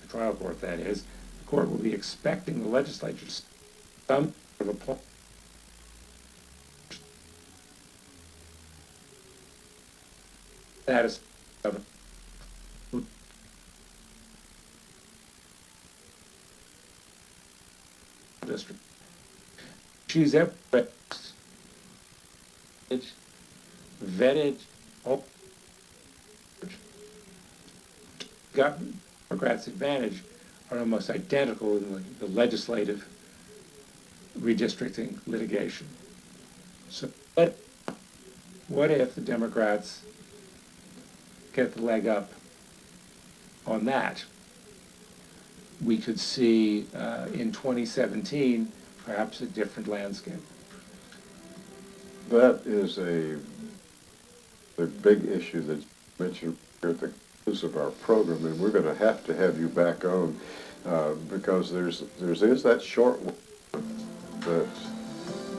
the trial court that is, the court will be expecting the legislature to some sort of a plan status of district. She's vetted all Democrats' advantage are almost identical in the legislative redistricting litigation. So what if the Democrats get the leg up on that? We could see in 2017 perhaps a different landscape. That is a big issue that you mentioned here at the close of our program, and we're going to have you back on because there's that short that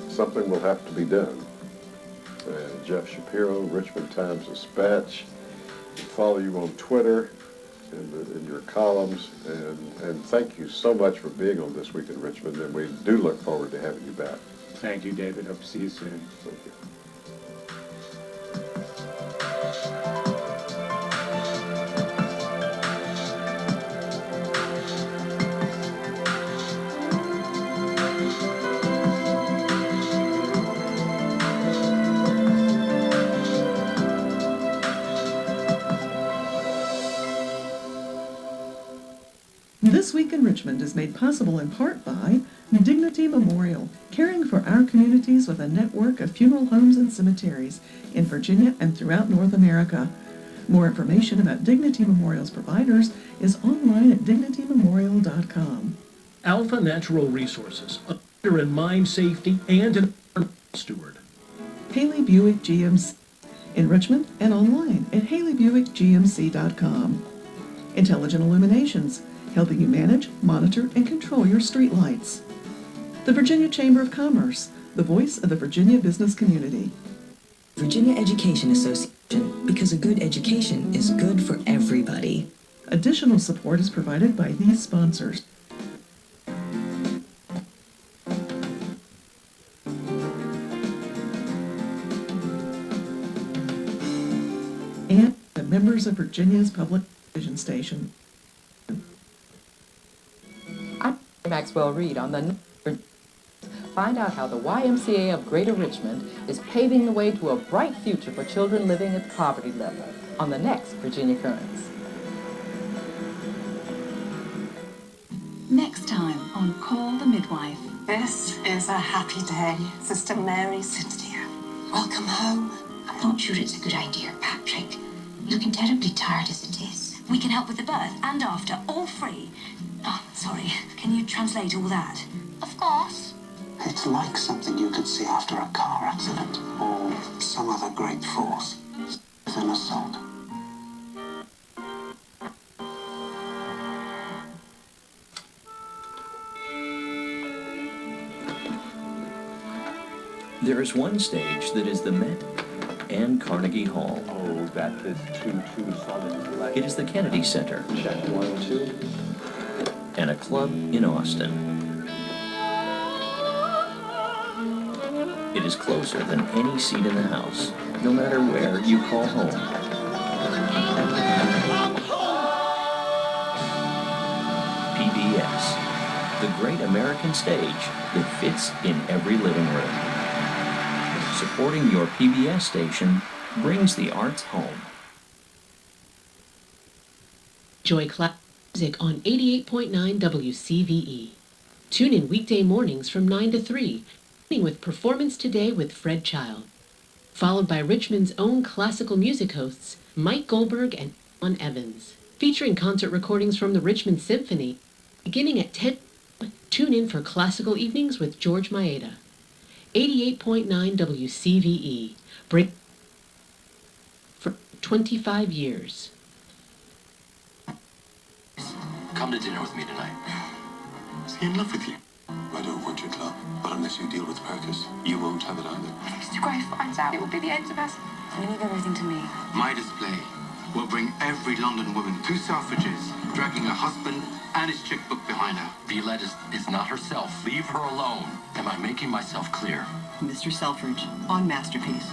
something will have to be done. And Jeff Shapiro, Richmond Times-Dispatch, follow you on Twitter in your columns, and thank you so much for being on This Week in Richmond, and we do look forward to having you back. Thank you, David. Hope to see you soon. Thank you. This Week in Richmond is made possible in part by Dignity Memorial, caring for our communities with a network of funeral homes and cemeteries in Virginia and throughout North America. More information about Dignity Memorial's providers is online at dignitymemorial.com. Alpha Natural Resources, a leader in mine safety and an steward. Haley Buick GMC in Richmond and online at haleybuickgmc.com. Intelligent Illuminations, helping you manage, monitor, and control your streetlights. The Virginia Chamber of Commerce, the voice of the Virginia business community. Virginia Education Association, because a good education is good for everybody. Additional support is provided by these sponsors. And the members of Virginia's public television station. I'm Maxwell Reed on the Find out how the YMCA of Greater Richmond is paving the way to a bright future for children living at the poverty level on the next Virginia Currents. Next time on Call the Midwife. This is a happy day, Sister Mary Cynthia. Welcome home. I'm not sure it's a good idea, Patrick. Looking terribly tired as it is. We can help with the birth and after, all free. Oh, sorry. Can you translate all that? Of course. It's like something you could see after a car accident or some other great force with an assault. There is one stage that is the Met and Carnegie Hall. Oh, that is too solid. It is the Kennedy Center. Check 1, 2. And a club in Austin. It is closer than any seat in the house, no matter where you call home. PBS, the great American stage that fits in every living room. Supporting your PBS station brings the arts home. Enjoy classic music on 88.9 WCVE. Tune in weekday mornings from 9 to 3, with Performance Today with Fred Child. Followed by Richmond's own classical music hosts, Mike Goldberg and John Evans. Featuring concert recordings from the Richmond Symphony. Beginning at 10, tune in for Classical Evenings with George Maeda. 88.9 WCVE. Break for 25 years. Come to dinner with me tonight. Is he in love with you? I don't want your club, but unless you deal with Perkis, you won't have it either. If Mr. Gray finds out, it will be the end of us. You leave everything to me. My display will bring every London woman to Selfridges, dragging her husband and his checkbook behind her. Violette is not herself. Leave her alone. Am I making myself clear? Mr. Selfridge, on Masterpiece.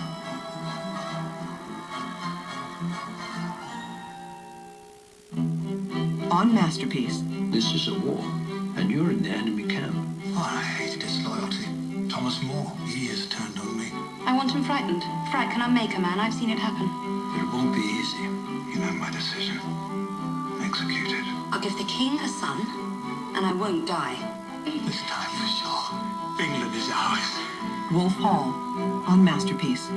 On Masterpiece. This is a war, and you're in the enemy camp. Oh, I hate disloyalty. Thomas More, he has turned on me. I want him frightened. Fright cannot make a man. I've seen it happen. It won't be easy. You know my decision. Executed. I'll give the king a son, and I won't die. This time for sure. England is ours. Wolf Hall, on Masterpiece.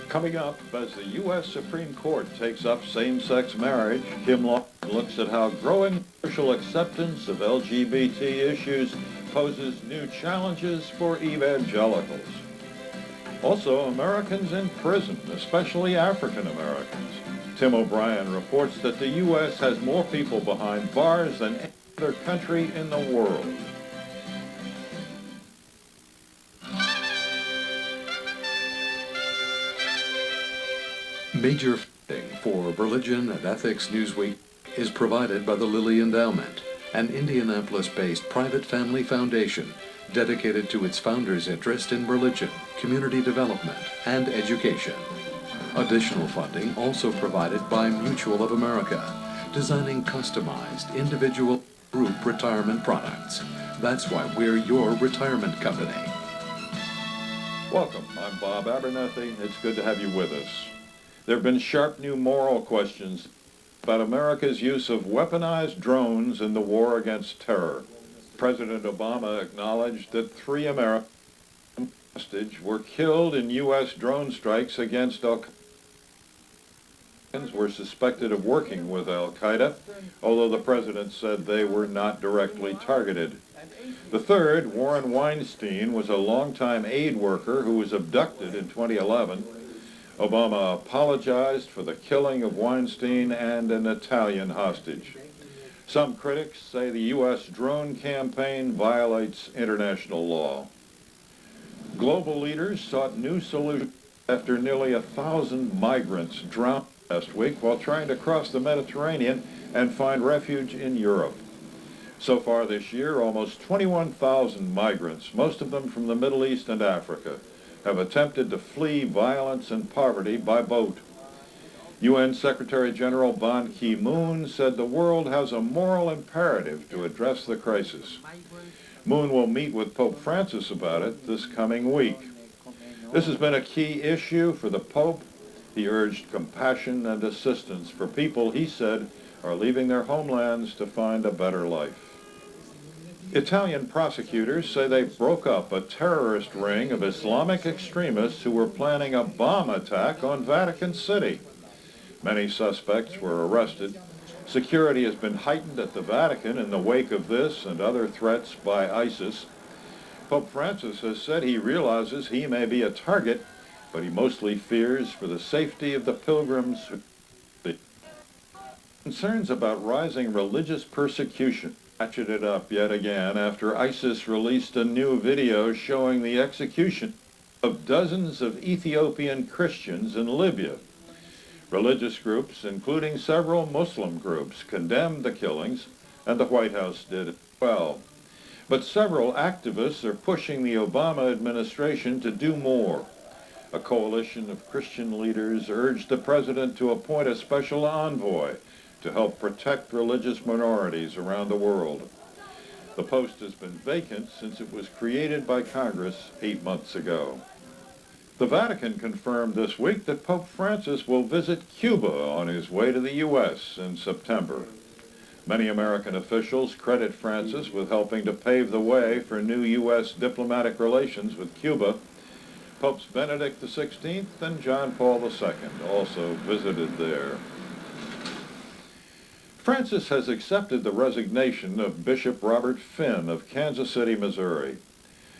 Coming up, as the U.S. Supreme Court takes up same-sex marriage, Kim Law looks at how growing social acceptance of LGBT issues poses new challenges for evangelicals. Also, Americans in prison, especially African Americans. Tim O'Brien reports that the U.S. has more people behind bars than any other country in the world. Major funding for Religion and Ethics Newsweek is provided by the Lilly Endowment, an Indianapolis-based private family foundation dedicated to its founders' interest in religion, community development, and education. Additional funding also provided by Mutual of America, designing customized individual group retirement products. That's why we're your retirement company. Welcome, I'm Bob Abernethy. It's good to have you with us. There have been sharp new moral questions about America's use of weaponized drones in the war against terror. President Obama acknowledged that 3 American hostages were killed in U.S. drone strikes against Al-Qaeda. Were suspected of working with Al-Qaeda, although the president said they were not directly targeted. The third, Warren Weinstein, was a longtime aid worker who was abducted in 2011. Obama apologized for the killing of Weinstein and an Italian hostage. Some critics say the U.S. drone campaign violates international law. Global leaders sought new solutions after nearly 1,000 migrants drowned last week while trying to cross the Mediterranean and find refuge in Europe. So far this year, almost 21,000 migrants, most of them from the Middle East and Africa, have attempted to flee violence and poverty by boat. UN Secretary General Ban Ki-moon said the world has a moral imperative to address the crisis. Moon will meet with Pope Francis about it this coming week. This has been a key issue for the Pope. He urged compassion and assistance for people he said are leaving their homelands to find a better life. Italian prosecutors say they broke up a terrorist ring of Islamic extremists who were planning a bomb attack on Vatican City. Many suspects were arrested. Security has been heightened at the Vatican in the wake of this and other threats by ISIS. Pope Francis has said he realizes he may be a target, but he mostly fears for the safety of the pilgrims. Concerns about rising religious persecution ratcheted up yet again after ISIS released a new video showing the execution of dozens of Ethiopian Christians in Libya. Religious groups, including several Muslim groups, condemned the killings, and the White House did as well. But several activists are pushing the Obama administration to do more. A coalition of Christian leaders urged the president to appoint a special envoy to help protect religious minorities around the world. The post has been vacant since it was created by Congress 8 months ago. The Vatican confirmed this week that Pope Francis will visit Cuba on his way to the U.S. in September. Many American officials credit Francis with helping to pave the way for new U.S. diplomatic relations with Cuba. Popes Benedict XVI and John Paul II also visited there. Francis has accepted the resignation of Bishop Robert Finn of Kansas City, Missouri.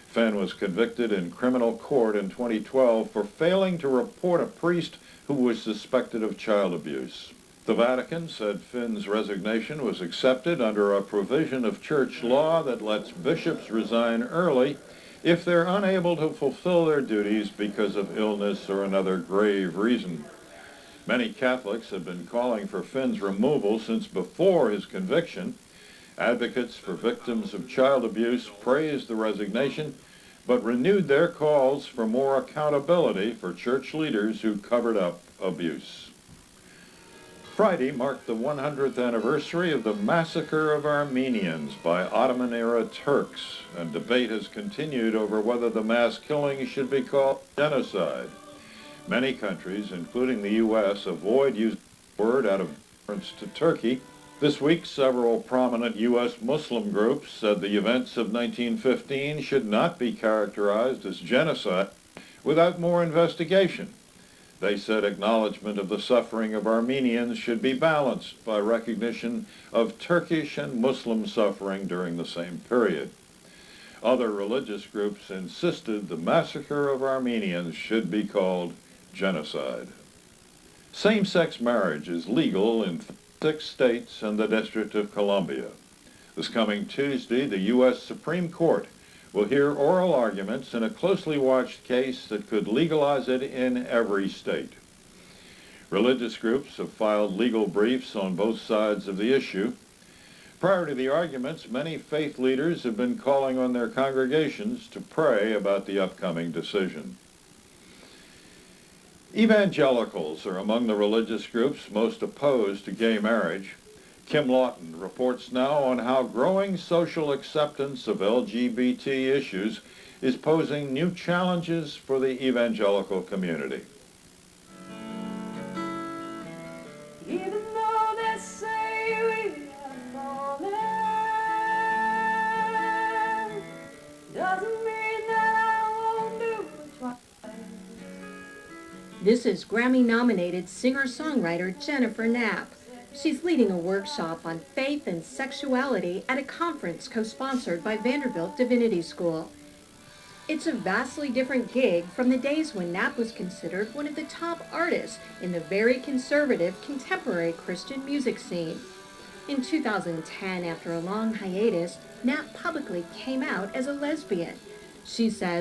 Finn was convicted in criminal court in 2012 for failing to report a priest who was suspected of child abuse. The Vatican said Finn's resignation was accepted under a provision of church law that lets bishops resign early if they're unable to fulfill their duties because of illness or another grave reason. Many Catholics have been calling for Finn's removal since before his conviction. Advocates for victims of child abuse praised the resignation, but renewed their calls for more accountability for church leaders who covered up abuse. Friday marked the 100th anniversary of the massacre of Armenians by Ottoman-era Turks, and debate has continued over whether the mass killing should be called genocide. Many countries, including the U.S., avoid using the word out of deference to Turkey. This week, several prominent U.S. Muslim groups said the events of 1915 should not be characterized as genocide without more investigation. They said acknowledgement of the suffering of Armenians should be balanced by recognition of Turkish and Muslim suffering during the same period. Other religious groups insisted the massacre of Armenians should be called genocide. Same-sex marriage is legal in 6 states and the District of Columbia. This coming Tuesday, the U.S. Supreme Court will hear oral arguments in a closely watched case that could legalize it in every state. Religious groups have filed legal briefs on both sides of the issue. Prior to the arguments, many faith leaders have been calling on their congregations to pray about the upcoming decision. Evangelicals are among the religious groups most opposed to gay marriage. Kim Lawton reports now on how growing social acceptance of LGBT issues is posing new challenges for the evangelical community. Even though they say we are falling, doesn't mean that I won't do it twice. This is Grammy-nominated singer-songwriter Jennifer Knapp. She's leading a workshop on faith and sexuality at a conference co-sponsored by Vanderbilt Divinity School. It's a vastly different gig from the days when Knapp was considered one of the top artists in the very conservative contemporary Christian music scene. In 2010, after a long hiatus, Knapp publicly came out as a lesbian. She says,